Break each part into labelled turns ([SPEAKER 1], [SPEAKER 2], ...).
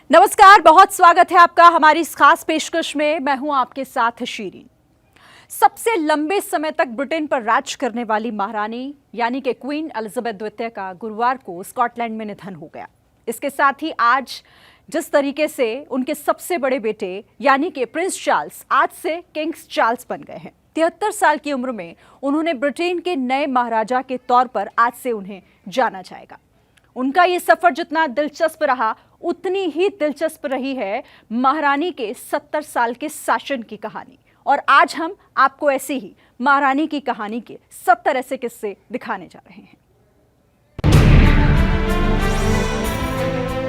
[SPEAKER 1] नमस्कार, बहुत स्वागत है आपका हमारी इस खास पेशकश में। मैं हूं आपके साथ शीरीन। सबसे लंबे समय तक ब्रिटेन पर राज करने वाली महारानी यानी कि क्वीन एलिजाबेथ द्वितीय का गुरुवार को स्कॉटलैंड में निधन हो गया। इसके साथ ही आज जिस तरीके से उनके सबसे बड़े बेटे यानी कि प्रिंस चार्ल्स आज से किंग्स चार्ल्स बन गए हैं। 73 साल की उम्र में उन्होंने ब्रिटेन के नए महाराजा के तौर पर आज से उन्हें जाना जाएगा। उनका ये सफर जितना दिलचस्प रहा उतनी ही दिलचस्प रही है महारानी के 70 साल के शासन की कहानी। और आज हम आपको ऐसे ही महारानी की कहानी के 70 ऐसे किस्से दिखाने जा रहे हैं।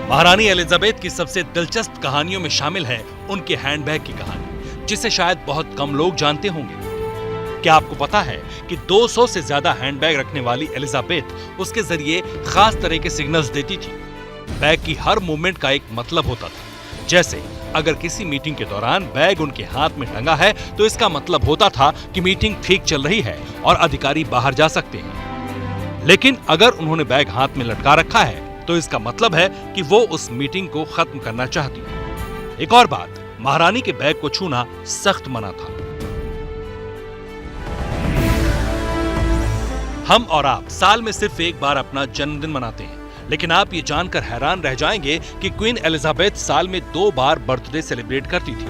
[SPEAKER 2] महारानी एलिजाबेथ की सबसे दिलचस्प कहानियों में शामिल है उनके हैंडबैग की कहानी, जिसे शायद बहुत कम लोग जानते होंगे। क्या आपको पता है कि 200 से ज्यादा हैंडबैग रखने वाली एलिजाबेथ उसके जरिए खास तरह के सिग्नल्स देती थी। बैग की हर मूवमेंट का एक मतलब होता था। जैसे अगर किसी मीटिंग के दौरान बैग उनके हाथ में टंगा है तो इसका मतलब होता था कि मीटिंग ठीक चल रही है और अधिकारी बाहर जा सकते हैं। लेकिन अगर उन्होंने बैग हाथ में लटका रखा है तो इसका मतलब है कि वो उस मीटिंग को खत्म करना चाहती है। एक और बात, महारानी के बैग को छूना सख्त मना था। हम और आप साल में सिर्फ एक बार अपना जन्मदिन मनाते हैं, लेकिन आप ये जानकर हैरान रह जाएंगे कि क्वीन एलिजाबेथ साल में 2 बार बर्थडे सेलिब्रेट करती थी।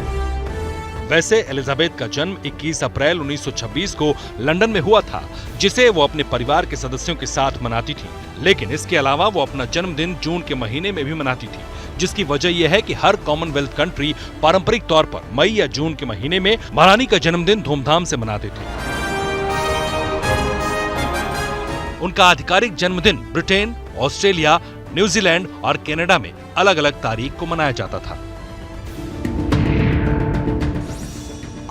[SPEAKER 2] वैसे एलिजाबेथ का जन्म 21 अप्रैल 1926 को लंदन में हुआ था, जिसे वो अपने परिवार के सदस्यों के साथ मनाती थी। लेकिन इसके अलावा वो अपना जन्मदिन जून के महीने में भी मनाती थी, जिसकी वजह यह है कि हर कॉमनवेल्थ कंट्री पारंपरिक तौर पर मई या जून के महीने में महारानी का जन्मदिन धूमधाम से मनाते थे। उनका आधिकारिक जन्मदिन ब्रिटेन, ऑस्ट्रेलिया, न्यूजीलैंड और कनाडा में अलग अलग तारीख को मनाया जाता था।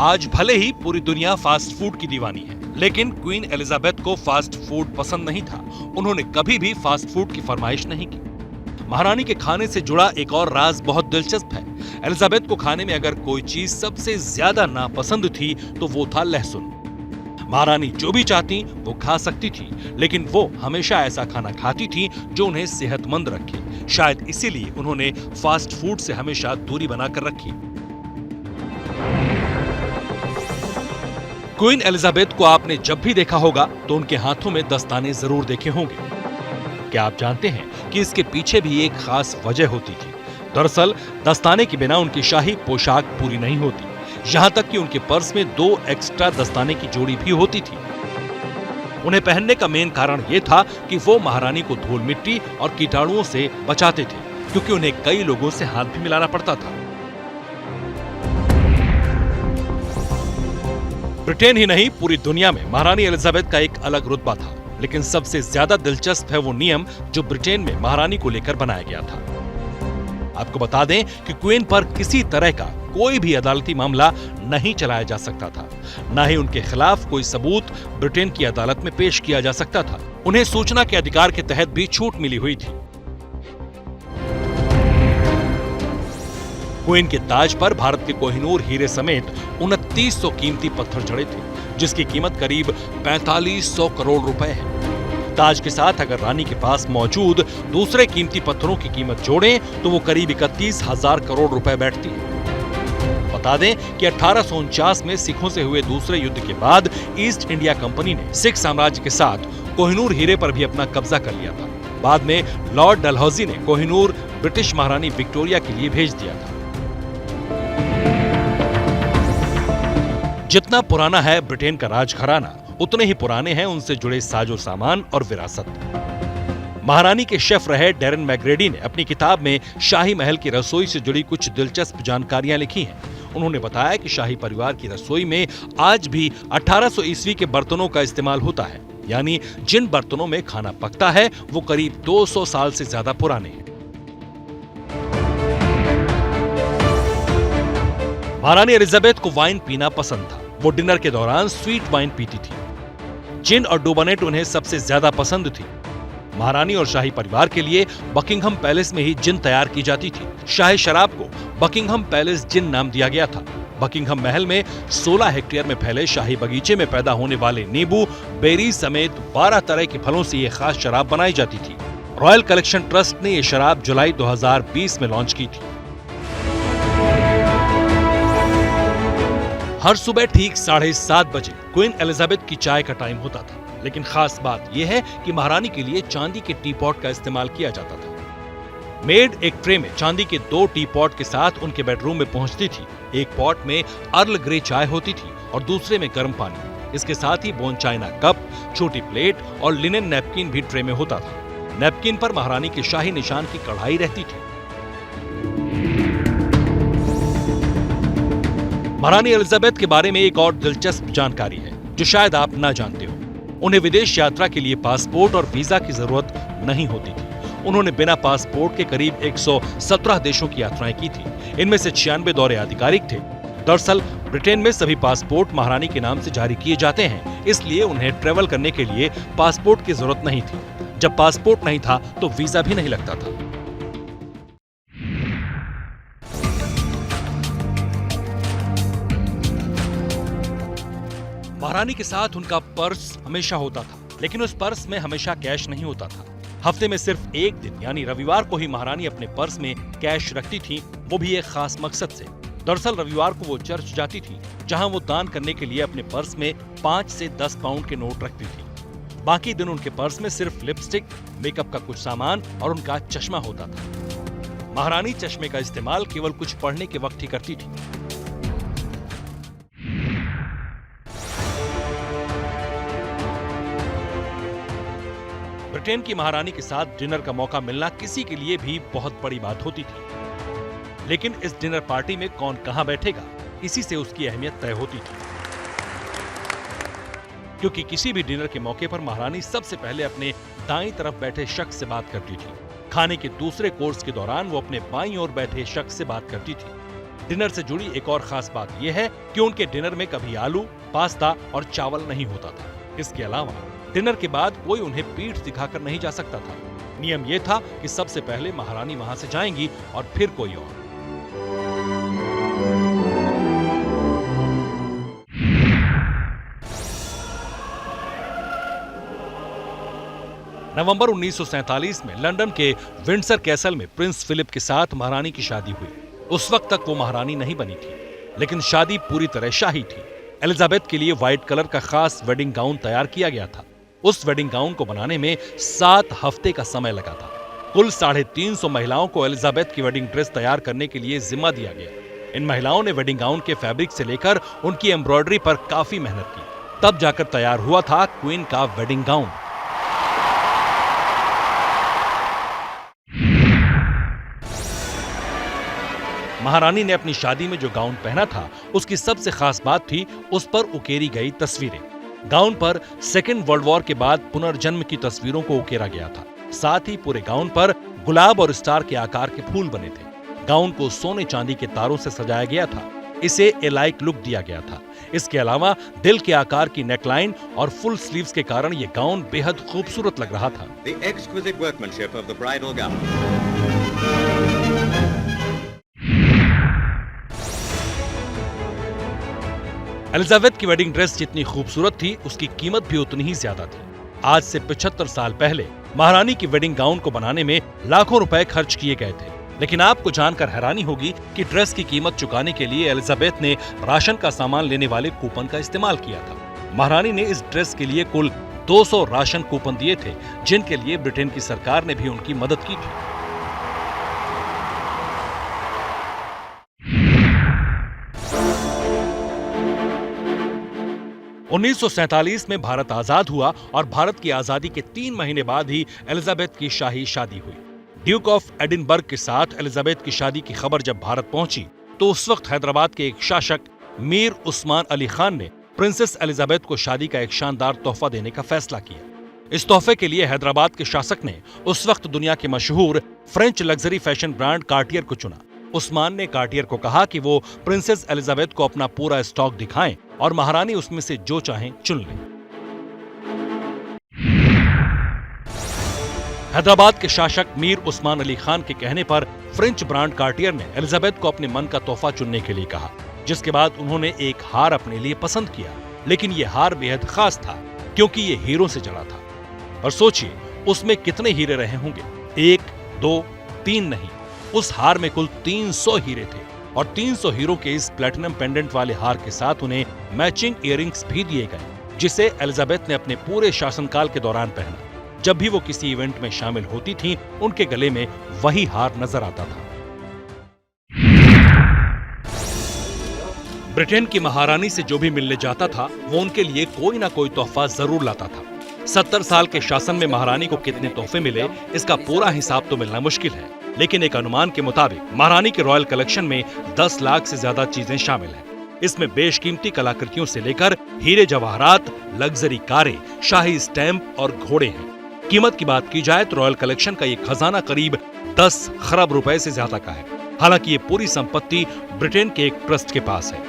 [SPEAKER 2] आज भले ही पूरी दुनिया फास्ट फूड की दीवानी है, लेकिन क्वीन एलिजाबेथ को फास्ट फूड पसंद नहीं था। उन्होंने कभी भी फास्ट फूड की फरमाइश नहीं की। महारानी के खाने से जुड़ा एक और राज बहुत दिलचस्प है। एलिजाबेथ को खाने में अगर कोई चीज सबसे ज्यादा नापसंद थी तो वो था लहसुन। महारानी जो भी चाहती वो खा सकती थी, लेकिन वो हमेशा ऐसा खाना खाती थी जो उन्हें सेहतमंद रखे। शायद इसीलिए उन्होंने फास्ट फूड से हमेशा दूरी बनाकर रखी। क्वीन एलिजाबेथ को आपने जब भी देखा होगा तो उनके हाथों में दस्ताने जरूर देखे होंगे। क्या आप जानते हैं कि इसके पीछे भी एक खास वजह होती थी? दरअसल दस्ताने के बिना उनकी शाही पोशाक पूरी नहीं होती। यहाँ तक कि उनके पर्स में 2 एक्स्ट्रा दस्ताने की जोड़ी भी होती थी। उन्हें पहनने का मेन कारण यह था कि वो महारानी को धूल मिट्टी और कीटाणुओं से बचाते थे, क्योंकि उन्हें कई लोगों से हाथ भी मिलाना पड़ता था। ब्रिटेन ही नहीं, पूरी दुनिया में महारानी एलिजाबेथ का एक अलग रुतबा था। लेकिन सबसे ज्यादा दिलचस्प है वो नियम जो ब्रिटेन में महारानी को लेकर बनाया गया था। आपको बता दें कि क्वीन पर किसी तरह का कोई भी अदालती मामला नहीं चलाया जा सकता था, न ही उनके खिलाफ कोई सबूत ब्रिटेन की अदालत में पेश किया जा सकता था। उन्हें सूचना के अधिकार के तहत भी छूट मिली हुई थी। क्वीन के ताज पर भारत के कोहिनूर हीरे समेत 2900 कीमती पत्थर जड़े थे, जिसकी कीमत करीब 4500 करोड़ रुपए है। ताज के साथ अगर रानी के पास मौजूद दूसरे कीमती पत्थरों की कीमत जोड़ें तो वो करीब 31,000 करोड़ रुपए बैठती है। बता दें कि 1849 में सिखों से हुए दूसरे युद्ध के बाद ईस्ट इंडिया कंपनी ने सिख साम्राज्य के साथ कोहिनूर हीरे पर भी अपना कब्जा कर लिया था। बाद में लॉर्ड डलहौजी ने कोहिनूर ब्रिटिश महारानी विक्टोरिया के लिए भेज दिया था। जितना पुराना है ब्रिटेन का राजघराना, उतने ही पुराने हैं उनसे जुड़े साजो सामान और विरासत। महारानी के शेफ रहे डैरेन मैग्रेडी ने अपनी किताब में शाही महल की रसोई से जुड़ी कुछ दिलचस्प जानकारियां लिखी हैं। उन्होंने बताया कि शाही परिवार की रसोई में आज भी 1800 ईस्वी के बर्तनों का इस्तेमाल होता है, यानी जिन बर्तनों में खाना पकता है वो करीब 200 साल से ज्यादा पुराने हैं। महारानी एलिजाबेथ को वाइन पीना पसंद था। वो डिनर के दौरान स्वीट वाइन पीती थी। जिन और डोबानेट उन्हें सबसे ज्यादा पसंद थी। महारानी और शाही परिवार के लिए बकिंघम पैलेस में ही जिन तैयार की जाती थी। शाही शराब को बकिंघम पैलेस जिन नाम दिया गया था। बकिंघम महल में 16 हेक्टेयर में फैले शाही बगीचे में पैदा होने वाले नींबू, बेरी समेत 12 तरह के फलों से ये खास शराब बनाई जाती थी। रॉयल कलेक्शन ट्रस्ट ने ये शराब जुलाई 2020 में लॉन्च की थी। हर सुबह ठीक 7:30 बजे क्वीन एलिजाबेथ की चाय का टाइम होता था, लेकिन खास बात यह है कि महारानी के लिए चांदी के टी पॉट का इस्तेमाल किया जाता था। मेड एक ट्रे में चांदी के 2 टी पॉट के साथ उनके बेडरूम में पहुंचती थी। एक पॉट में अर्ल ग्रे चाय होती थी और दूसरे में गर्म पानी। इसके साथ ही बोन चाइना कप, छोटी प्लेट और लिनेन नैपकिन भी ट्रे में होता था। नैपकिन पर महारानी के शाही निशान की कढ़ाई रहती थी। महारानी एलिजाबेथ के बारे में एक और दिलचस्प जानकारी है जो शायद आप ना जानते हो। उन्हें विदेश यात्रा के लिए पासपोर्ट और वीजा की जरूरत नहीं होती थी। उन्होंने बिना पासपोर्ट के करीब 117 देशों की यात्राएं की थी। इनमें से 96 दौरे आधिकारिक थे। दरअसल ब्रिटेन में सभी पासपोर्ट महारानी के नाम से जारी किए जाते हैं, इसलिए उन्हें ट्रेवल करने के लिए पासपोर्ट की जरूरत नहीं थी। जब पासपोर्ट नहीं था तो वीजा भी नहीं लगता था। महारानी के साथ उनका पर्स हमेशा होता था, लेकिन उस पर्स में हमेशा कैश नहीं होता था। हफ्ते में सिर्फ एक दिन यानी रविवार को ही महारानी अपने पर्स में कैश रखती थी, वो भी एक खास मकसद से। दरअसल रविवार को वो चर्च जाती थी, जहां वो दान करने के लिए अपने पर्स में 5 से 10 पाउंड के नोट रखती थी। बाकी दिन उनके पर्स में सिर्फ लिपस्टिक, मेकअप का कुछ सामान और उनका चश्मा होता था। महारानी चश्मे का इस्तेमाल केवल कुछ पढ़ने के वक्त ही करती थी। ब्रिटेन की महारानी के साथ डिनर का मौका मिलना किसी के लिए भी बहुत बड़ी बात होती थी, लेकिन इस डिनर पार्टी में कौन कहां बैठेगा, इसी से उसकी अहमियत तय होती थी। क्योंकि किसी भी डिनर के मौके पर महारानी सबसे पहले अपने दाईं तरफ बैठे शख्स से बात करती थी। खाने के दूसरे कोर्स के दौरान वो अपने बाईं ओर बैठे शख्स से बात करती थी। डिनर से जुड़ी एक और खास बात यह है कि उनके डिनर में कभी आलू, पास्ता और चावल नहीं होता था। इसके अलावा डिनर के बाद कोई उन्हें पीठ दिखाकर नहीं जा सकता था। नियम यह था कि सबसे पहले महारानी वहां से जाएंगी और फिर कोई और। नवंबर 1947 में लंदन के विंडसर कैसल में प्रिंस फिलिप के साथ महारानी की शादी हुई। उस वक्त तक वो महारानी नहीं बनी थी, लेकिन शादी पूरी तरह शाही थी। एलिजाबेथ के लिए व्हाइट कलर का खास वेडिंग गाउन तैयार किया गया था। उस वेडिंग गाउन को बनाने में 7 हफ्ते का समय लगा था। कुल 350 महिलाओं को एलिजाबेथ की वेडिंग ड्रेस तैयार करने के लिए जिम्मा दिया गया। इन महिलाओं ने वेडिंग गाउन के फैब्रिक से लेकर उनकी एम्ब्रॉयडरी पर काफी मेहनत की, तब जाकर तैयार हुआ था क्वीन का वेडिंग गाउन। महारानी ने अपनी शादी में जो गाउन पहना था, उसकी सबसे खास बात थी उस पर उकेरी गई तस्वीरें। गाउन पर सेकेंड वर्ल्ड वॉर के बाद पुनर्जन्म की तस्वीरों को उकेरा गया था। साथ ही पूरे गाउन पर गुलाब और स्टार के आकार के फूल बने थे। गाउन को सोने चांदी के तारों से सजाया गया था। इसे ए लाइक लुक दिया गया था। इसके अलावा दिल के आकार की नेकलाइन और फुल स्लीव्स के कारण ये गाउन बेहद खूबसूरत लग रहा था।
[SPEAKER 3] The exquisite workmanship of the bridal gown.
[SPEAKER 2] Elizabeth की वेडिंग ड्रेस जितनी खूबसूरत थी, उसकी कीमत भी उतनी ही ज्यादा थी। आज से 75 साल पहले महारानी की वेडिंग गाउन को बनाने में लाखों रुपए खर्च किए गए थे। लेकिन आपको जानकर हैरानी होगी कि ड्रेस की कीमत चुकाने के लिए एलिजाबेथ ने राशन का सामान लेने वाले कूपन का इस्तेमाल किया था। महारानी ने इस ड्रेस के लिए कुल 200 राशन कूपन दिए थे, जिनके लिए ब्रिटेन की सरकार ने भी उनकी मदद की थी। (1947) में भारत आजाद हुआ और भारत की आजादी के 3 महीने बाद ही एलिजाबेथ की शाही शादी हुई। ड्यूक ऑफ एडिनबर्ग के साथ एलिजाबेथ की शादी की खबर जब भारत पहुंची, तो उस वक्त हैदराबाद के एक शासक मीर उस्मान अली खान ने प्रिंसेस एलिजाबेथ को शादी का एक शानदार तोहफा देने का फैसला किया। इस तोहफे के लिए हैदराबाद के शासक ने उस वक्त दुनिया के मशहूर French luxury fashion brand Cartier को चुना। उस्मान ने कार्टियर को कहा कि वो प्रिंसेस एलिजाबेथ को अपना पूरा स्टॉक दिखाएं और महारानी उसमें से जो चाहें चुन लें। हैदराबाद के शासक मीर उस्मान अली खान के कहने पर फ्रेंच ब्रांड कार्टियर ने एलिजाबेथ को अपने मन का तोहफा चुनने के लिए कहा। जिसके बाद उन्होंने एक हार अपने लिए पसंद किया, लेकिन ये हार बेहद खास था क्योंकि ये हीरों से जड़ा था। और सोचिए उसमें कितने हीरे रहे होंगे, 1, 2, 3 नहीं, उस हार में कुल 300 हीरे थे। और 300 हीरो के इस प्लैटिनम पेंडेंट वाले हार के साथ उन्हें मैचिंग इयररिंग्स भी दिए गए, जिसे एलिजाबेथ ने अपने पूरे शासनकाल के दौरान पहना। जब भी वो किसी इवेंट में शामिल होती थीं, उनके गले में वही हार नजर आता था। ब्रिटेन की महारानी से जो भी मिलने जाता था, वो उनके लिए कोई ना कोई तोहफा जरूर लाता था। 70 साल के शासन में महारानी को कितने तोहफे मिले, इसका पूरा हिसाब तो मिलना मुश्किल है, लेकिन एक अनुमान के मुताबिक महारानी के रॉयल कलेक्शन में 10 लाख से ज्यादा चीजें शामिल हैं। इसमें बेशकीमती कलाकृतियों से लेकर हीरे जवाहरात, लग्जरी कारें, शाही स्टैंप और घोड़े हैं। कीमत की बात की जाए तो रॉयल कलेक्शन का ये खजाना करीब 10 खरब रुपए से ज्यादा का है। हालांकि ये पूरी संपत्ति ब्रिटेन के एक ट्रस्ट के पास है।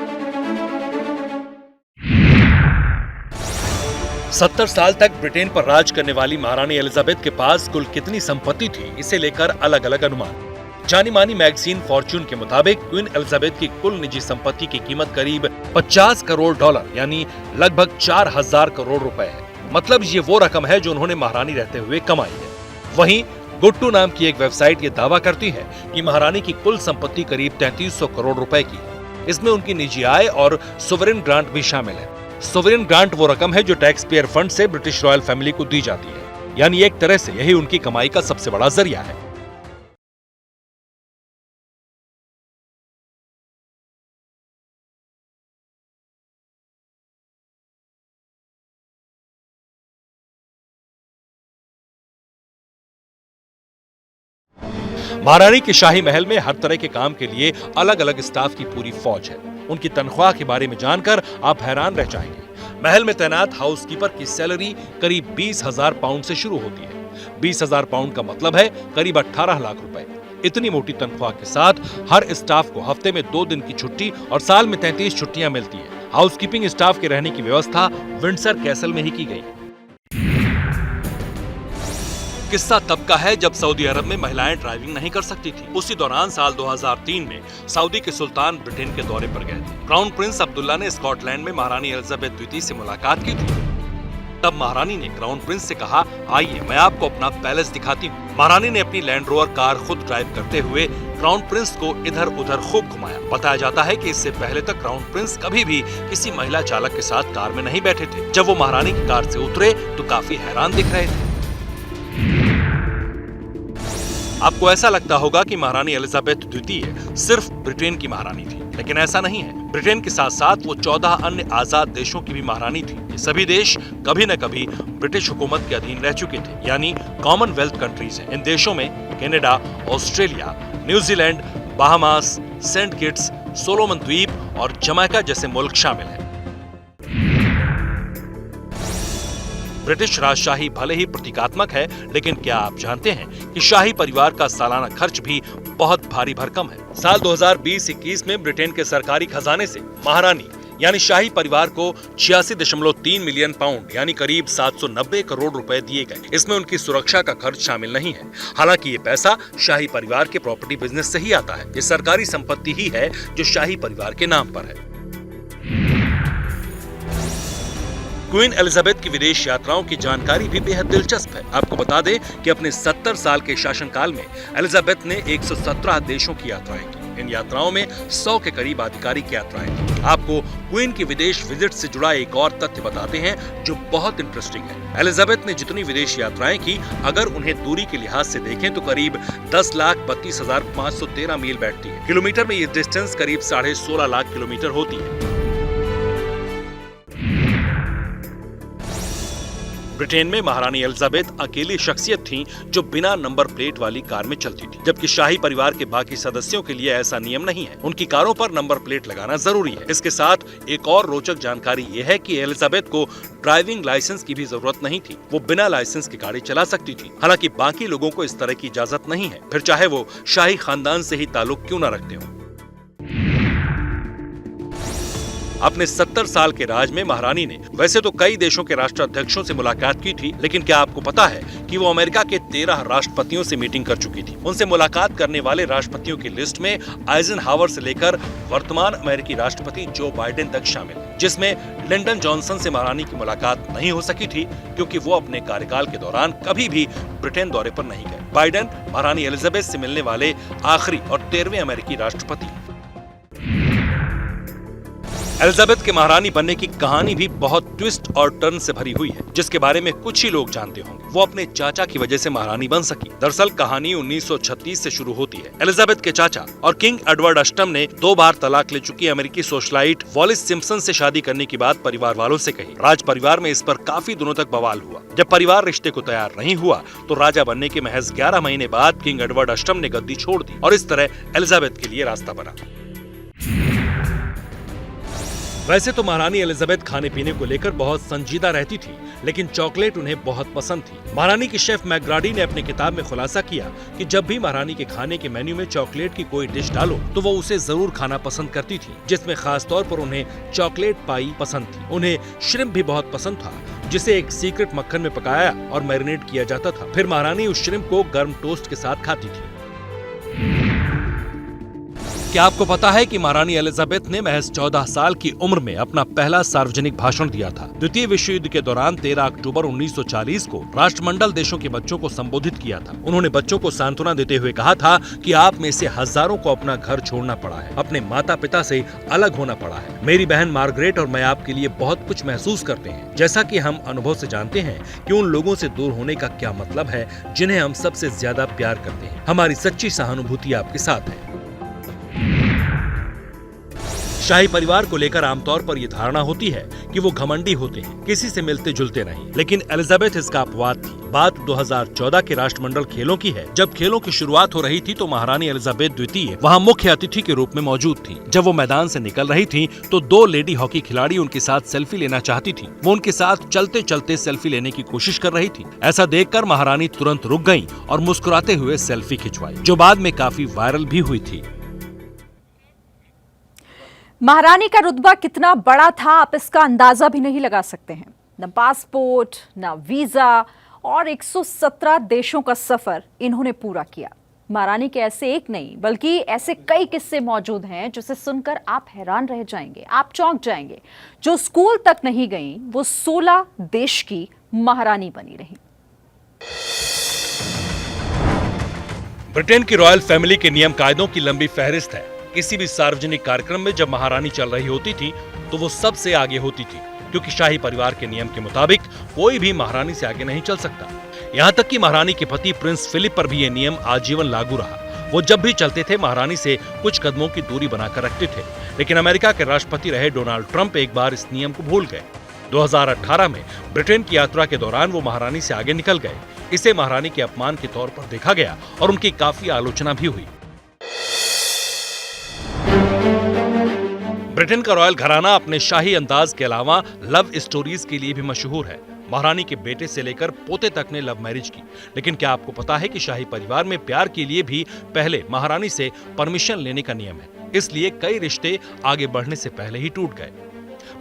[SPEAKER 2] 70 साल तक ब्रिटेन पर राज करने वाली महारानी एलिजाबेथ के पास कुल कितनी संपत्ति थी, इसे लेकर अलग अलग अनुमान। जानी मानी मैगजीन फॉर्च्यून के मुताबिक क्वीन एलिजाबेथ की कुल निजी संपत्ति की कीमत करीब 50 करोड़ डॉलर यानी लगभग 4000 करोड़ रुपए है। मतलब ये वो रकम है जो उन्होंने महारानी रहते हुए कमाई है। वहीं गुट्टू नाम की एक वेबसाइट ये दावा करती है कि महारानी की कुल संपत्ति करीब 3300 करोड़ रुपए की है। इसमें उनकी निजी आय और सोवरेन ग्रांट भी शामिल है। सोवरेन ग्रांट वो रकम है जो टैक्स पेयर फंड से ब्रिटिश रॉयल फैमिली को दी जाती है, यानी एक तरह से यही उनकी कमाई का सबसे बड़ा जरिया है। महारानी के शाही महल में हर तरह के काम के लिए अलग अलग स्टाफ की पूरी फौज है। उनकी तनख्वाह के बारे में जानकर आप हैरान रह जाएंगे। महल में तैनात हाउसकीपर की सैलरी करीब 20,000 पाउंड से शुरू होती है। 20,000 पाउंड का मतलब है करीब 18 लाख रुपए। इतनी मोटी तनख्वाह के साथ हर स्टाफ को हफ्ते में 2 दिन की छुट्टी और साल में 33 छुट्टियां मिलती है। हाउसकीपिंग स्टाफ के रहने की व्यवस्था विंडसर कैसल में ही की गई। किस्सा तब का है जब सऊदी अरब में महिलाएं ड्राइविंग नहीं कर सकती थी। उसी दौरान साल 2003 में सऊदी के सुल्तान ब्रिटेन के दौरे पर गए थे। क्राउन प्रिंस अब्दुल्ला ने स्कॉटलैंड में महारानी एलिजाबेथ द्वितीय से मुलाकात की थी। तब महारानी ने क्राउन प्रिंस से कहा, आइए मैं आपको अपना पैलेस दिखाती हूँ। महारानी ने अपनी लैंड रोवर कार खुद ड्राइव करते हुए क्राउन प्रिंस को इधर उधर खूब घुमाया। बताया जाता है कि इससे पहले तक क्राउन प्रिंस कभी भी किसी महिला चालक के साथ कार में नहीं बैठे थे। जब वो महारानी की कार से उतरे तो काफी हैरान दिख रहे थे। आपको ऐसा लगता होगा कि महारानी एलिजाबेथ द्वितीय सिर्फ ब्रिटेन की महारानी थी, लेकिन ऐसा नहीं है। ब्रिटेन के साथ साथ वो 14 अन्य आजाद देशों की भी महारानी थी। ये सभी देश कभी न कभी ब्रिटिश हुकूमत के अधीन रह चुके थे, यानी कॉमनवेल्थ कंट्रीज हैं। इन देशों में Canada, Australia, New Zealand, Bahamas, Saint Kitts, Solomon द्वीप और जमैका जैसे मुल्क शामिल हैं। ब्रिटिश राजशाही भले ही प्रतीकात्मक है, लेकिन क्या आप जानते हैं कि शाही परिवार का सालाना खर्च भी बहुत भारी भरकम है। साल 2020-21 में ब्रिटेन के सरकारी खजाने से महारानी यानी शाही परिवार को 86.3 मिलियन पाउंड यानी करीब 790 करोड़ रुपए दिए गए। इसमें उनकी सुरक्षा का खर्च शामिल नहीं है। हालांकि ये पैसा शाही परिवार के प्रॉपर्टी बिजनेस से ही आता है। ये सरकारी संपत्ति ही है जो शाही परिवार के नाम पर है। क्वीन एलिजाबेथ की विदेश यात्राओं की जानकारी भी बेहद दिलचस्प है। आपको बता दें कि अपने 70 साल के शासनकाल में एलिजाबेथ ने 117 देशों की यात्राएं की। इन यात्राओं में 100 के करीब आधिकारिक यात्राएं थी। आपको क्वीन की विदेश विजिट से जुड़ा एक और तथ्य बताते हैं जो बहुत इंटरेस्टिंग है। एलिजाबेथ ने जितनी विदेश यात्राएं की, अगर उन्हें दूरी के लिहाज से देखें तो करीब 10,32,513 मील बैठती है। किलोमीटर में ये डिस्टेंस करीब 16.5 लाख किलोमीटर होती है। ब्रिटेन में महारानी एलिजाबेथ अकेली शख्सियत थीं जो बिना नंबर प्लेट वाली कार में चलती थी, जबकि शाही परिवार के बाकी सदस्यों के लिए ऐसा नियम नहीं है। उनकी कारों पर नंबर प्लेट लगाना जरूरी है। इसके साथ एक और रोचक जानकारी ये है कि एलिजाबेथ को ड्राइविंग लाइसेंस की भी जरूरत नहीं थी। वो बिना लाइसेंस की गाड़ी चला सकती थी। हालांकि बाकी लोगों को इस तरह की इजाजत नहीं है, फिर चाहे वो शाही खानदान से ही ताल्लुक क्यों न रखते हो। अपने 70 साल के राज में महारानी ने वैसे तो कई देशों के राष्ट्राध्यक्षों से मुलाकात की थी, लेकिन क्या आपको पता है कि वो अमेरिका के 13 राष्ट्रपतियों से मीटिंग कर चुकी थी। उनसे मुलाकात करने वाले राष्ट्रपतियों की लिस्ट में आइजनहावर से लेकर वर्तमान अमेरिकी राष्ट्रपति जो बाइडेन तक शामिल, जिसमें लिंडन जॉनसन से महारानी की मुलाकात नहीं हो सकी थी क्योंकि वो अपने कार्यकाल के दौरान कभी भी ब्रिटेन दौरे पर नहीं गए। बाइडेन महारानी एलिजाबेथ से मिलने वाले आखिरी और 13वें अमेरिकी राष्ट्रपति। एलिजाबेथ के महारानी बनने की कहानी भी बहुत ट्विस्ट और टर्न से भरी हुई है, जिसके बारे में कुछ ही लोग जानते होंगे। वो अपने चाचा की वजह से महारानी बन सकी। दरअसल कहानी 1936 से शुरू होती है। एलिजाबेथ के चाचा और किंग एडवर्ड अष्टम ने 2 बार तलाक ले चुकी अमेरिकी सोशलाइट वॉलिस सिम्पसन से शादी करने की बात परिवार वालों से कही। राज परिवार में इस पर काफी दिनों तक बवाल हुआ। जब परिवार रिश्ते को तैयार नहीं हुआ तो राजा बनने के महज 11 महीने बाद किंग एडवर्ड अष्टम ने गद्दी छोड़ दी और इस तरह एलिजाबेथ के लिए रास्ता बना। वैसे तो महारानी एलिजाबेथ खाने पीने को लेकर बहुत संजीदा रहती थी, लेकिन चॉकलेट उन्हें बहुत पसंद थी। महारानी की शेफ मैकग्राडी ने अपनी किताब में खुलासा किया कि जब भी महारानी के खाने के मेन्यू में चॉकलेट की कोई डिश डालो तो वो उसे जरूर खाना पसंद करती थी, जिसमें खास तौर पर उन्हें चॉकलेट पाई पसंद थी। उन्हें श्रिम्प भी बहुत पसंद था, जिसे एक सीक्रेट मक्खन में पकाया और मैरिनेट किया जाता था। फिर महारानी उस श्रिम्प को गर्म टोस्ट के साथ खाती थी। क्या आपको पता है कि महारानी एलिजाबेथ ने महज 14 साल की उम्र में अपना पहला सार्वजनिक भाषण दिया था। द्वितीय विश्व युद्ध के दौरान 13 अक्टूबर 1940 को राष्ट्रमंडल देशों के बच्चों को संबोधित किया था। उन्होंने बच्चों को सांत्वना देते हुए कहा था कि आप में से हजारों को अपना घर छोड़ना पड़ा है, अपने माता पिता से अलग होना पड़ा है। मेरी बहन मार्गरेट और मैं आपके लिए बहुत कुछ महसूस करते हैं, जैसा कि हम अनुभव से जानते हैं कि उन लोगों से दूर होने का क्या मतलब है जिन्हें हम सबसे ज्यादा प्यार करते हैं। हमारी सच्ची सहानुभूति आपके साथ है। शाही परिवार को लेकर आमतौर पर यह धारणा होती है कि वो घमंडी होते हैं, किसी से मिलते जुलते नहीं, लेकिन एलिजाबेथ इसका अपवाद थी। बात 2014 के राष्ट्रमंडल खेलों की है। जब खेलों की शुरुआत हो रही थी तो महारानी एलिजाबेथ द्वितीय वहां मुख्य अतिथि के रूप में मौजूद थी। जब वो मैदान से निकल रही थी तो 2 लेडी हॉकी खिलाड़ी उनके साथ सेल्फी लेना चाहती थी। वो उनके साथ चलते चलते सेल्फी लेने की कोशिश कर रही थी। ऐसा देखकर महारानी तुरंत रुक गयी और मुस्कुराते हुए सेल्फी खिंचवाई, जो बाद में काफी वायरल भी हुई थी।
[SPEAKER 1] महारानी का रुतबा कितना बड़ा था आप इसका अंदाजा भी नहीं लगा सकते हैं। न पासपोर्ट, न वीजा और 117 देशों का सफर इन्होंने पूरा किया। महारानी के ऐसे एक नहीं बल्कि ऐसे कई किस्से मौजूद हैं जिसे सुनकर आप हैरान रह जाएंगे, आप चौंक जाएंगे। जो स्कूल तक नहीं गई वो 16 देश की महारानी बनी रही।
[SPEAKER 2] ब्रिटेन की रॉयल फैमिली के नियम कायदों की लंबी फहरिस्त है। किसी भी सार्वजनिक कार्यक्रम में जब महारानी चल रही होती थी तो वो सबसे आगे होती थी, क्योंकि शाही परिवार के नियम के मुताबिक कोई भी महारानी से आगे नहीं चल सकता। यहाँ तक कि महारानी के पति प्रिंस फिलिप पर भी ये नियम आजीवन लागू रहा। वो जब भी चलते थे महारानी से कुछ कदमों की दूरी बनाकर रखते थे। लेकिन अमेरिका के राष्ट्रपति रहे डोनाल्ड ट्रंप एक बार इस नियम को भूल गए। 2018 में ब्रिटेन की यात्रा के दौरान वो महारानी से आगे निकल गए। इसे महारानी के अपमान के तौर पर देखा गया और उनकी काफी आलोचना भी हुई। ब्रिटेन का रॉयल घराना अपने शाही अंदाज के अलावा लव स्टोरीज के लिए भी मशहूर है। महारानी के बेटे से लेकर पोते तक ने लव मैरिज की। लेकिन क्या आपको पता है कि शाही परिवार में प्यार के लिए भी पहले महारानी से परमिशन लेने का नियम है, इसलिए कई रिश्ते आगे बढ़ने से पहले ही टूट गए।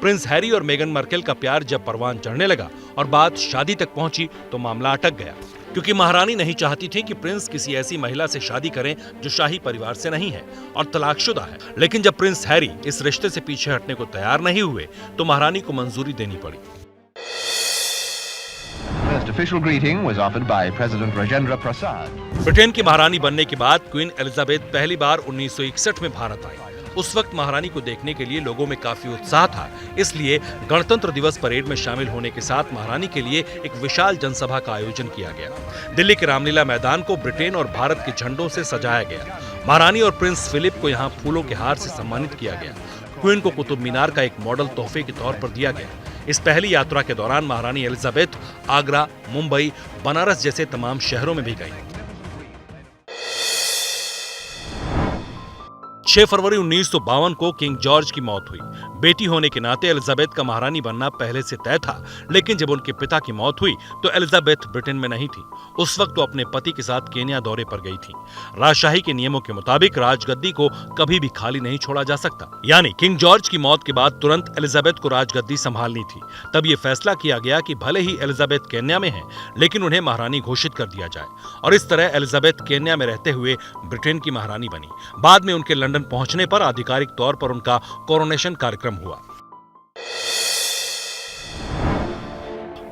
[SPEAKER 2] प्रिंस हैरी और मेगन मार्कल का प्यार जब परवान चढ़ने लगा और बात शादी तक पहुंची तो मामला अटक गया, क्योंकि महारानी नहीं चाहती थी कि प्रिंस किसी ऐसी महिला से शादी करें जो शाही परिवार से नहीं है और तलाकशुदा है। लेकिन जब प्रिंस हैरी इस रिश्ते से पीछे हटने को तैयार नहीं हुए तो महारानी को मंजूरी देनी पड़ी। ब्रिटेन की महारानी बनने के बाद क्वीन एलिजाबेथ पहली बार 1961 में भारत आई। उस वक्त महारानी को देखने के लिए लोगों में काफी उत्साह था, इसलिए गणतंत्र दिवस परेड में शामिल होने के साथ महारानी के लिए एक विशाल जनसभा का आयोजन किया गया। दिल्ली के रामलीला मैदान को ब्रिटेन और भारत के झंडों से सजाया गया। महारानी और प्रिंस फिलिप को यहाँ फूलों के हार से सम्मानित किया गया। क्वीन को कुतुब मीनार का एक मॉडल तोहफे के तौर पर दिया गया। इस पहली यात्रा के दौरान महारानी एलिजाबेथ आगरा, मुंबई, बनारस जैसे तमाम शहरों में भी गई। 6 फरवरी 1952 को किंग जॉर्ज की मौत हुई। बेटी होने के नाते एलिजाबेथ का महारानी बनना पहले से तय था, लेकिन जब उनके पिता की मौत हुई तो एलिजाबेथ ब्रिटेन में नहीं थी। उस वक्त वो अपने पति के साथ केन्या दौरे पर गई थी। राजशाही के नियमों के मुताबिक राजगद्दी को कभी भी खाली नहीं छोड़ा जा सकता, यानी किंग जॉर्ज की मौत के बाद तुरंत एलिजाबेथ को राजगद्दी संभालनी थी। तब ये फैसला किया गया कि भले ही एलिजाबेथ केन्या में है, लेकिन उन्हें महारानी घोषित कर दिया जाए, और इस तरह एलिजाबेथ केन्या में रहते हुए ब्रिटेन की महारानी बनी। बाद में उनके लंदन पहुंचने पर आधिकारिक तौर पर उनका कोरोनेशन कार्यक्रम हुआ।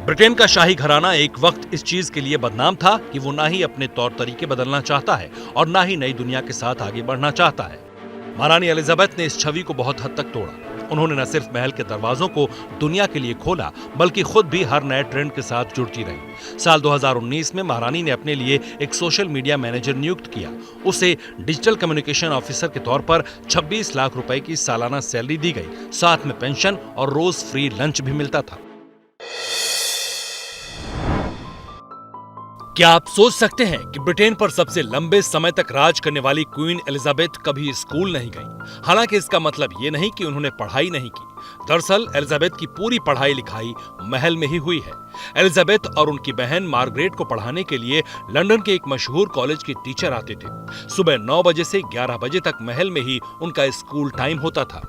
[SPEAKER 2] ब्रिटेन का शाही घराना एक वक्त इस चीज के लिए बदनाम था कि वो ना ही अपने तौर तरीके बदलना चाहता है और ना ही नई दुनिया के साथ आगे बढ़ना चाहता है। महारानी एलिजाबेथ ने इस छवि को बहुत हद तक तोड़ा। उन्होंने न सिर्फ महल के दरवाजों को दुनिया के लिए खोला, बल्कि खुद भी हर नए ट्रेंड के साथ जुड़ती रही। साल 2019 में महारानी ने अपने लिए एक सोशल मीडिया मैनेजर नियुक्त किया। उसे डिजिटल कम्युनिकेशन ऑफिसर के तौर पर 26 लाख रुपए की सालाना सैलरी दी गई। साथ में पेंशन और रोज फ्री लंच भी मिलता था। क्या आप सोच सकते हैं कि ब्रिटेन पर सबसे लंबे समय तक राज करने वाली क्वीन एलिजाबेथ कभी स्कूल नहीं गईं? हालांकि इसका मतलब ये नहीं कि उन्होंने पढ़ाई नहीं की। दरअसल एलिजाबेथ की पूरी पढ़ाई लिखाई महल में ही हुई है। एलिजाबेथ और उनकी बहन मार्गरेट को पढ़ाने के लिए लंदन के एक मशहूर कॉलेज के टीचर आते थे। सुबह 9 बजे से 11 बजे तक महल में ही उनका स्कूल टाइम होता था।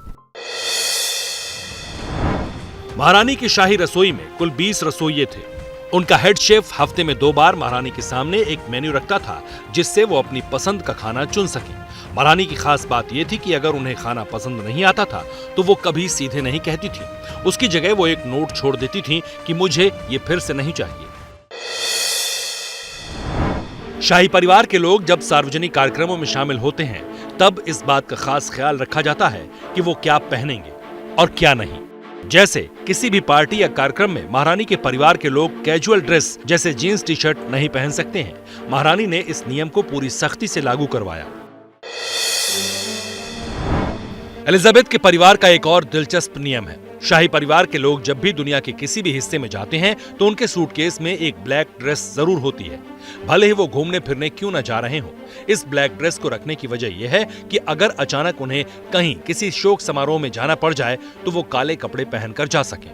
[SPEAKER 2] महारानी की शाही रसोई में कुल 20 रसोइये थे। उनका हेड शेफ हफ्ते में 2 बार महारानी के सामने एक मेन्यू रखता था, जिससे वो अपनी पसंद का खाना चुन सके। महारानी की खास बात यह थी कि अगर उन्हें खाना पसंद नहीं आता था तो वो कभी सीधे नहीं कहती थी। उसकी जगह वो एक नोट छोड़ देती थी कि मुझे ये फिर से नहीं चाहिए। शाही परिवार के लोग जब सार्वजनिक कार्यक्रमों में शामिल होते हैं, तब इस बात का खास ख्याल रखा जाता है कि वो क्या पहनेंगे और क्या नहीं। जैसे किसी भी पार्टी या कार्यक्रम में महारानी के परिवार के लोग कैजुअल ड्रेस जैसे जीन्स टी शर्ट नहीं पहन सकते हैं। महारानी ने इस नियम को पूरी सख्ती से लागू करवाया। एलिजाबेथ के परिवार का एक और दिलचस्प नियम है। शाही परिवार के लोग जब भी दुनिया के किसी भी हिस्से में जाते हैं तो उनके सूटकेस में एक ब्लैक ड्रेस जरूर होती है, भले ही वो घूमने फिरने क्यों न जा रहे हो। इस ब्लैक ड्रेस को रखने की वजह यह है कि अगर अचानक उन्हें कहीं किसी शोक समारोह में जाना पड़ जाए तो वो काले कपड़े पहनकर जा सकें।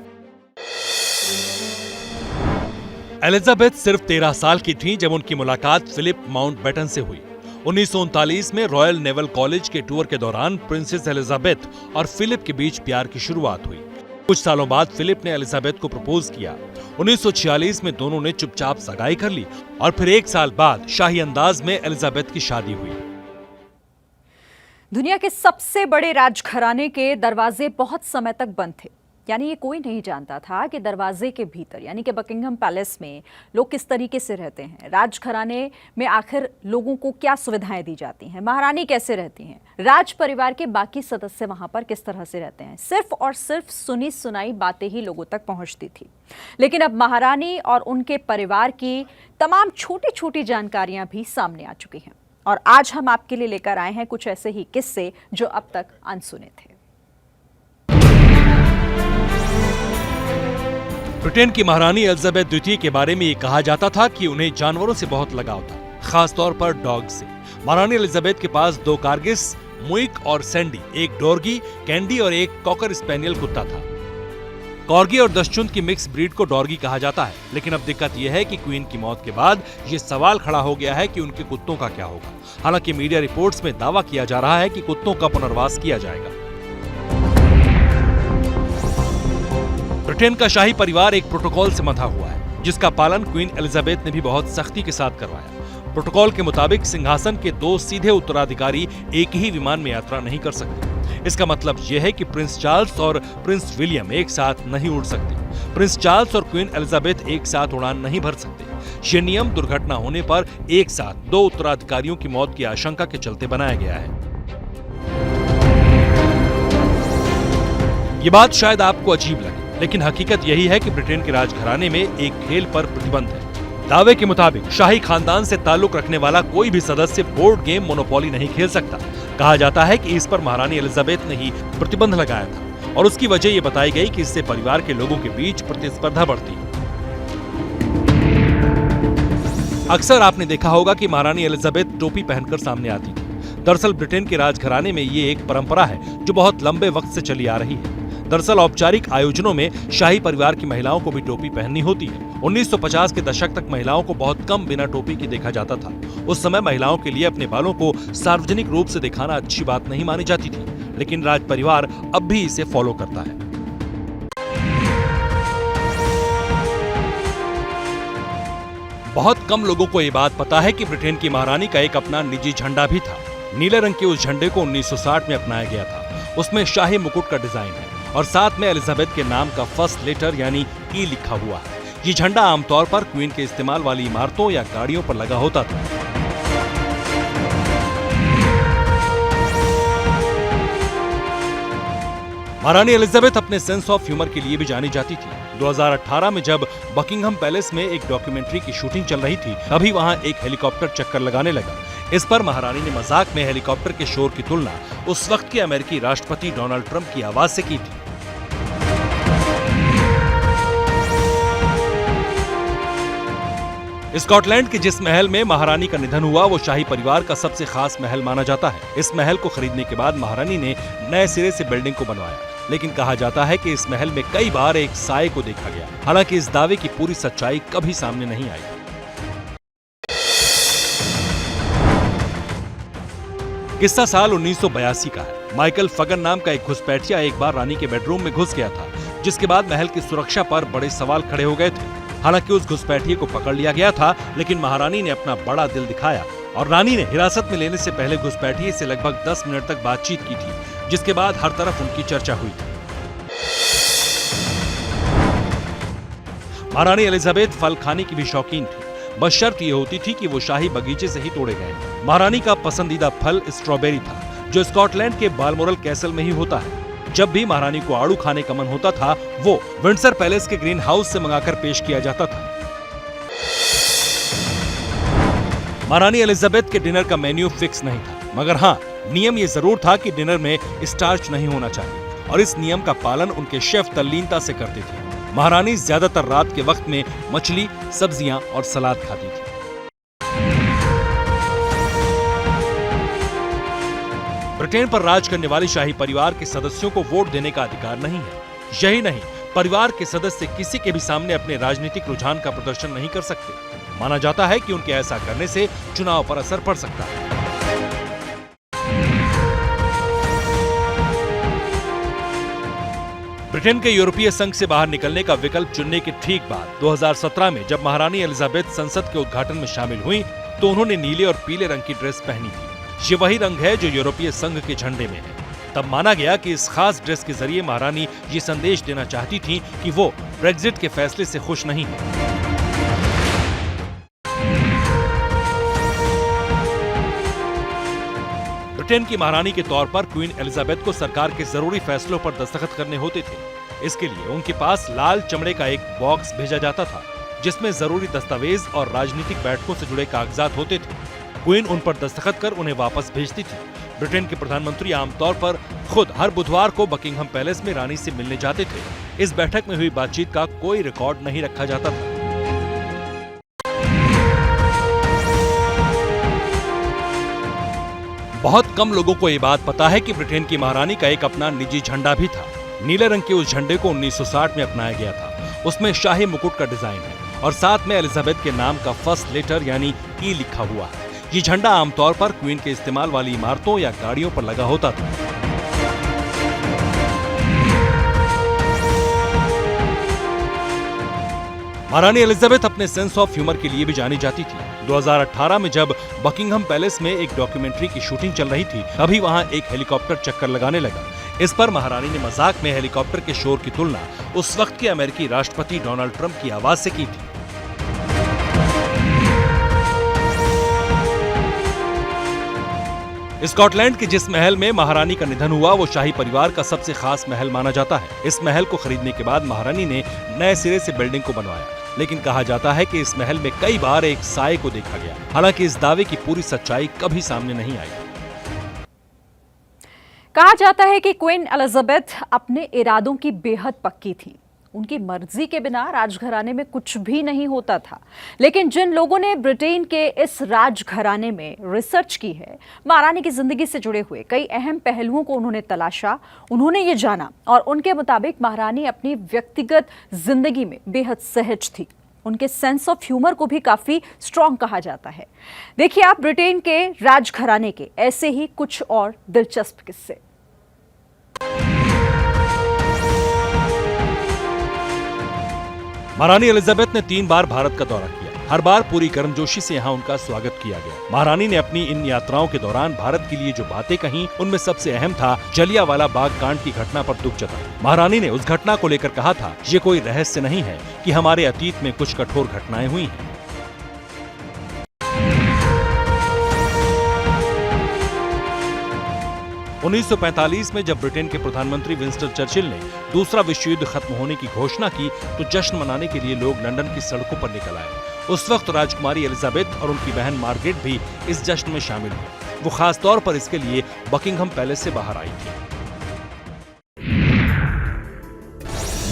[SPEAKER 2] एलिजाबेथ सिर्फ 13 साल की थी जब उनकी मुलाकात फिलिप माउंटबेटन से हुई। 1939 में रॉयल नेवल कॉलेज के टूर के दौरान प्रिंसेस एलिजाबेथ और फिलिप के बीच प्यार की शुरुआत हुई। कुछ सालों बाद फिलिप ने एलिजाबेथ को प्रपोज किया। 1946 में दोनों ने चुपचाप सगाई कर ली और फिर 1 साल बाद शाही अंदाज में एलिजाबेथ की शादी हुई।
[SPEAKER 1] दुनिया के सबसे बड़े राजघराने के दरवाजे बहुत समय तक बंद थे, यानी ये कोई नहीं जानता था कि दरवाजे के भीतर यानी कि बकिंघम पैलेस में लोग किस तरीके से रहते हैं। राजघराने में आखिर लोगों को क्या सुविधाएं दी जाती हैं, महारानी कैसे रहती हैं, राज परिवार के बाकी सदस्य वहां पर किस तरह से रहते हैं। सिर्फ और सिर्फ सुनी सुनाई बातें ही लोगों तक पहुंचती थी। लेकिन अब महारानी और उनके परिवार की तमाम छोटी छोटी जानकारियां भी सामने आ चुकी हैं, और आज हम आपके लिए लेकर आए हैं कुछ ऐसे ही किस्से जो अब तक अनसुने थे।
[SPEAKER 2] ब्रिटेन की महारानी एलिजाबेथ द्वितीय के बारे में ये कहा जाता था कि उन्हें जानवरों से बहुत लगाव था, खास तौर पर डॉग से। महारानी एलिजाबेथ के पास 2 कार्गिस, मुइक और सैंडी, एक डॉर्गी, कैंडी और एक कॉकर स्पेनियल कुत्ता था। कॉर्गी और दशचुंद की मिक्स ब्रीड को डॉर्गी कहा जाता है। लेकिन अब दिक्कत यह है कि क्वीन की मौत के बाद ये सवाल खड़ा हो गया है कि उनके कुत्तों का क्या होगा। हालांकि मीडिया रिपोर्ट्स में दावा किया जा रहा है कि कुत्तों का पुनर्वास किया जाएगा। ब्रिटेन का शाही परिवार एक प्रोटोकॉल से बंधा हुआ है, जिसका पालन क्वीन एलिजाबेथ ने भी बहुत सख्ती के साथ करवाया। प्रोटोकॉल के मुताबिक सिंहासन के 2 सीधे उत्तराधिकारी एक ही विमान में यात्रा नहीं कर सकते। इसका मतलब यह है कि प्रिंस चार्ल्स और प्रिंस विलियम एक साथ नहीं उड़ सकते। प्रिंस चार्ल्स और क्वीन एलिजाबेथ एक साथ उड़ान नहीं भर सकते। ये नियम दुर्घटना होने पर एक साथ 2 उत्तराधिकारियों की मौत की आशंका के चलते बनाया गया है। ये बात शायद आपको अजीब लगे, लेकिन हकीकत यही है कि ब्रिटेन के राजघराने में एक खेल पर प्रतिबंध है। दावे के मुताबिक शाही खानदान से ताल्लुक रखने वाला कोई भी सदस्य बोर्ड गेम मोनोपोली नहीं खेल सकता। कहा जाता है कि इस पर महारानी एलिजाबेथ ने ही प्रतिबंध लगाया था, और उसकी वजह ये बताई गई कि इससे परिवार के लोगों के बीच प्रतिस्पर्धा बढ़ती है। अक्सर आपने देखा होगा कि महारानी एलिजाबेथ टोपी पहनकर सामने आती थी। दरअसल ब्रिटेन के राजघराने में ये एक परंपरा है जो बहुत लंबे वक्त से चली आ रही है। दरअसल औपचारिक आयोजनों में शाही परिवार की महिलाओं को भी टोपी पहननी होती है। 1950 के दशक तक महिलाओं को बहुत कम बिना टोपी के देखा जाता था। उस समय महिलाओं के लिए अपने बालों को सार्वजनिक रूप से दिखाना अच्छी बात नहीं मानी जाती थी, लेकिन राज परिवार अब भी इसे फॉलो करता है। बहुत कम लोगों को ये बात पता है कि ब्रिटेन की महारानी का एक अपना निजी झंडा भी था। नीले रंग के उस झंडे को 1960 में अपनाया गया था। उसमें शाही मुकुट का डिजाइन है और साथ में एलिजाबेथ के नाम का फर्स्ट लेटर यानी ई लिखा हुआ है। ये झंडा आमतौर पर क्वीन के इस्तेमाल वाली इमारतों या गाड़ियों पर लगा होता था। महारानी एलिजाबेथ अपने सेंस ऑफ ह्यूमर के लिए भी जानी जाती थी। 2018 में जब बकिंघम पैलेस में एक डॉक्यूमेंट्री की शूटिंग चल रही थी, तभी वहां एक हेलीकॉप्टर चक्कर लगाने लगा। इस पर महारानी ने मजाक में हेलीकॉप्टर के शोर की तुलना उस वक्त के अमेरिकी राष्ट्रपति डोनाल्ड ट्रंप की आवाज से की थी। स्कॉटलैंड के जिस महल में महारानी का निधन हुआ वो शाही परिवार का सबसे खास महल माना जाता है। इस महल को खरीदने के बाद महारानी ने नए सिरे से बिल्डिंग को बनवाया, लेकिन कहा जाता है कि इस महल में कई बार एक साए को देखा गया। हालांकि इस दावे की पूरी सच्चाई कभी सामने नहीं आई। किस्सा साल 1982 का है। माइकल फगन नाम का एक घुसपैठिया एक बार रानी के बेडरूम में घुस गया था, जिसके बाद महल की सुरक्षा पर बड़े सवाल खड़े हो गए थे। हालांकि उस घुसपैठिए को पकड़ लिया गया था, लेकिन महारानी ने अपना बड़ा दिल दिखाया और रानी ने हिरासत में लेने से पहले घुसपैठिए से लगभग 10 मिनट तक बातचीत की थी, जिसके बाद हर तरफ उनकी चर्चा हुई थी। महारानी एलिजाबेथ फल खाने की भी शौकीन थी, बस शर्त ये होती थी कि वो शाही बगीचे से ही तोड़े गए। महारानी का पसंदीदा फल स्ट्रॉबेरी था, जो स्कॉटलैंड के बालमोरल कैसल में ही होता है। जब भी महारानी को आड़ू खाने का मन होता था, वो विंडसर पैलेस के ग्रीन हाउस से मंगाकर पेश किया जाता था। महारानी एलिजाबेथ के डिनर का मेन्यू फिक्स नहीं था, मगर हाँ, नियम ये जरूर था कि डिनर में स्टार्च नहीं होना चाहिए, और इस नियम का पालन उनके शेफ तल्लीनता से करते थे। महारानी ज्यादातर रात के वक्त में मछली, सब्जियां और सलाद खाती थी। ब्रिटेन पर राज करने वाली शाही परिवार के सदस्यों को वोट देने का अधिकार नहीं है। यही नहीं, परिवार के सदस्य किसी के भी सामने अपने राजनीतिक रुझान का प्रदर्शन नहीं कर सकते। माना जाता है कि उनके ऐसा करने से चुनाव पर असर पड़ सकता है। ब्रिटेन के यूरोपीय संघ से बाहर निकलने का विकल्प चुनने के ठीक बाद 2017 में जब महारानी एलिजाबेथ संसद के उद्घाटन में शामिल हुई, तो उन्होंने नीले और पीले रंग की ड्रेस पहनी थी। ये वही रंग है जो यूरोपीय संघ के झंडे में है। तब माना गया कि इस खास ड्रेस के जरिए महारानी ये संदेश देना चाहती थी कि वो ब्रेक्जिट के फैसले से खुश नहीं है। ब्रिटेन की महारानी के तौर पर क्वीन एलिजाबेथ को सरकार के जरूरी फैसलों पर दस्तखत करने होते थे। इसके लिए उनके पास लाल चमड़े का एक बॉक्स भेजा जाता था, जिसमें जरूरी दस्तावेज और राजनीतिक बैठकों से जुड़े कागजात होते थे। क्वीन उन पर दस्तखत कर उन्हें वापस भेजती थी। ब्रिटेन के प्रधानमंत्री आमतौर पर खुद हर बुधवार को बकिंघम पैलेस में रानी से मिलने जाते थे। इस बैठक में हुई बातचीत का कोई रिकॉर्ड नहीं रखा जाता था। बहुत कम लोगों को ये बात पता है कि ब्रिटेन की महारानी का एक अपना निजी झंडा भी था। नीले रंग के उस झंडे को 1960 में अपनाया गया था। उसमें शाही मुकुट का डिजाइन है और साथ में एलिजाबेथ के नाम का फर्स्ट लेटर यानी ई लिखा हुआ है। ये झंडा आमतौर पर क्वीन के इस्तेमाल वाली इमारतों या गाड़ियों पर लगा होता था। महारानी एलिजाबेथ अपने सेंस ऑफ ह्यूमर के लिए भी जानी जाती थी। 2018 में जब बकिंघम पैलेस में एक डॉक्यूमेंट्री की शूटिंग चल रही थी, तभी वहां एक हेलीकॉप्टर चक्कर लगाने लगा। इस पर महारानी ने मजाक में हेलीकॉप्टर के शोर की तुलना उस वक्त के अमेरिकी राष्ट्रपति डोनाल्ड ट्रंप की आवाज से की थी। स्कॉटलैंड के जिस महल में महारानी का निधन हुआ वो शाही परिवार का सबसे खास महल माना जाता है। इस महल को खरीदने के बाद महारानी ने नए सिरे से बिल्डिंग को बनवाया, लेकिन कहा जाता है कि इस महल में कई बार एक साए को देखा गया। हालांकि इस दावे की पूरी सच्चाई कभी सामने नहीं आई।
[SPEAKER 1] कहा जाता है कि क्वीन एलिजाबेथ अपने इरादों की बेहद पक्की थी। उनकी मर्जी के बिना राजघराने में कुछ भी नहीं होता था। लेकिन जिन लोगों ने ब्रिटेन के इस राजघराने में रिसर्च की है, महारानी की जिंदगी से जुड़े हुए कई अहम पहलुओं को उन्होंने तलाशा, उन्होंने ये जाना और उनके मुताबिक महारानी अपनी व्यक्तिगत जिंदगी में बेहद सहज थी। उनके सेंस ऑफ ह्यूमर को भी काफी स्ट्रॉन्ग कहा जाता है। देखिए आप ब्रिटेन के राजघराने के ऐसे ही कुछ और दिलचस्प किस्से।
[SPEAKER 2] महारानी एलिजाबेथ ने 3 बार भारत का दौरा किया। हर बार पूरी गर्मजोशी से यहाँ उनका स्वागत किया गया। महारानी ने अपनी इन यात्राओं के दौरान भारत के लिए जो बातें कही, उनमें सबसे अहम था जलियांवाला बाग कांड की घटना पर दुख जताया। महारानी ने उस घटना को लेकर कहा था, ये कोई रहस्य नहीं है कि हमारे अतीत में कुछ कठोर घटनाएं हुई हैं। – 1945 में जब ब्रिटेन के प्रधानमंत्री विंस्टन चर्चिल ने दूसरा विश्व युद्ध खत्म होने की घोषणा की तो जश्न मनाने के लिए लोग लंदन की सड़कों पर निकल आए। उस वक्त राजकुमारी एलिजाबेथ और उनकी बहन मार्गरेट भी इस जश्न में शामिल हुई। वो खास तौर पर इसके लिए बकिंघम पैलेस से बाहर आई थी।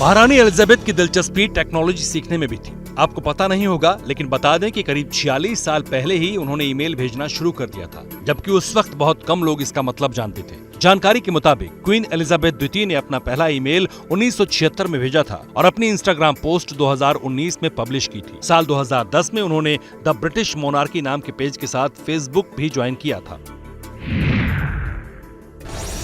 [SPEAKER 2] महारानी एलिजाबेथ की दिलचस्पी टेक्नोलॉजी सीखने में भी थी। आपको पता नहीं होगा, लेकिन बता दें कि करीब 46 साल पहले ही उन्होंने ईमेल भेजना शुरू कर दिया था, जबकि उस वक्त बहुत कम लोग इसका मतलब जानते थे। जानकारी के मुताबिक क्वीन एलिजाबेथ द्वितीय ने अपना पहला ईमेल 1976 में भेजा था और अपनी इंस्टाग्राम पोस्ट 2019 में पब्लिश की थी। साल 2010 में उन्होंने द ब्रिटिश मोनार्की नाम के पेज के साथ फेसबुक भी ज्वाइन किया था।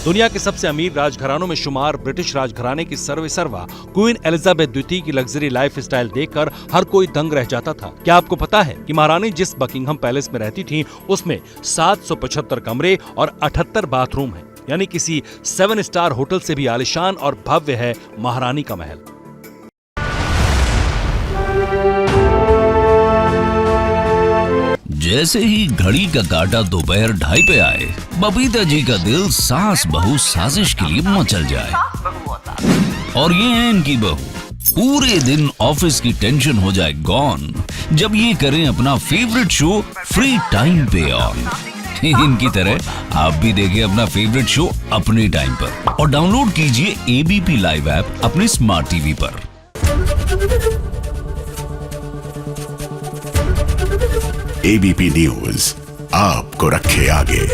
[SPEAKER 2] दुनिया के सबसे अमीर राजघरानों में शुमार ब्रिटिश राजघराने की सर्वेसर्वा क्वीन एलिजाबेथ द्वितीय की लग्जरी लाइफस्टाइल देखकर हर कोई दंग रह जाता था। क्या आपको पता है कि महारानी जिस बकिंघम पैलेस में रहती थीं, उसमें 775 कमरे और 78 बाथरूम हैं। यानी किसी 7 स्टार होटल से भी आलिशान और भव्य है महारानी का महल।
[SPEAKER 4] जैसे ही घड़ी का काटा दोपहर 2:30 पे आए, बबीता जी का दिल सास बहू साजिश के लिए मचल जाए। और ये है इनकी बहू, पूरे दिन ऑफिस की टेंशन हो जाए गॉन जब ये करें अपना फेवरेट शो फ्री टाइम पे ऑन। इनकी तरह आप भी देखें अपना फेवरेट शो अपने टाइम पर और डाउनलोड कीजिए एबीपी लाइव ऐप अपने स्मार्ट टीवी पर।
[SPEAKER 5] एबीपी न्यूज आपको रखे आगे।